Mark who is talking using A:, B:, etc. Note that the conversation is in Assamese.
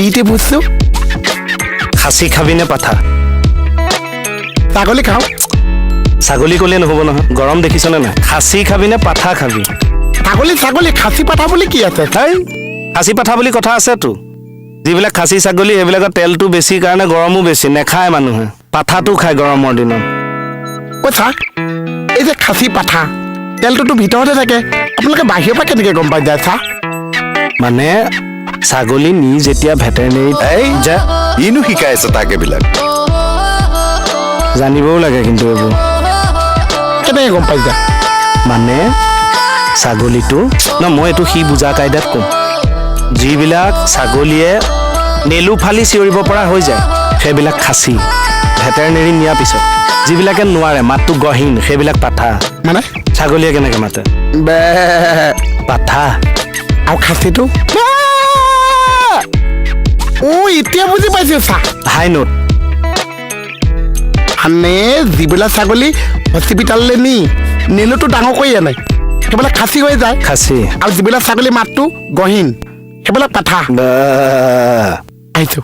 A: ইটি বুঝছো
B: খাচী খাবি নে পাঠা
A: ছাগলী খাওঁ
B: ছাগলী ক'লে নহ'ব নহয় গৰম দেখিছনে নাই খাচী খাবি নে পাঠা খাবি
A: ছাগলী ছাগলী খাচী পাঠা বুলি কি আছে
B: হেই খাচী পাঠা বুলি কথা আছেতো যিবিলাক খাচী ছাগলী সেইবিলাকৰ তেলটো বেছি কাৰণে গৰমো বেছি নেখায় মানুহে পাঠাটো খায় গৰমৰ দিনত
A: কৈছা এই যে খাচী পাঠা তেলটোতো ভিতৰতে থাকে আপোনালোকে বাহিৰৰ পৰা কেনেকৈ গম পাই যায় চা
B: মানে ছাগলী নি যেতিয়া ভেটেৰিনেৰীত
C: এই যা ইনো শিকাই আছে তাক এইবিলাক
B: জানিবও লাগে কিন্তু এইবোৰ
A: কেনেকৈ গম পাই যায়
B: মানে ছাগলীটো ন মই এইটো সি বুজা কাইদাত ক'ম যিবিলাক ছাগলীয়ে নেলু ফালি চিঞৰিব পৰা হৈ যায় সেইবিলাক খাচী ভেটেৰিনেৰী নিয়াৰ পিছত যিবিলাকে নোৱাৰে মাতটো গহীন সেইবিলাক পাঠা
A: মানে
B: ছাগলীয়ে কেনেকৈ মাতে
A: বে
B: পাঠা
A: আৰু খাচীটো এতিয়া বুজি পাইছো চা
B: হাই নোট
A: মানে যিবিলাক ছাগলী হস্পিটাললৈ নি নেলুটো ডাঙৰ কৰি আনে সেইবিলাক খাচী হৈ যায়
B: খাচী
A: আৰু যিবিলাক ছাগলী মাতটো গহীন সেইবিলাক পাঠা
B: বা
A: আহিছো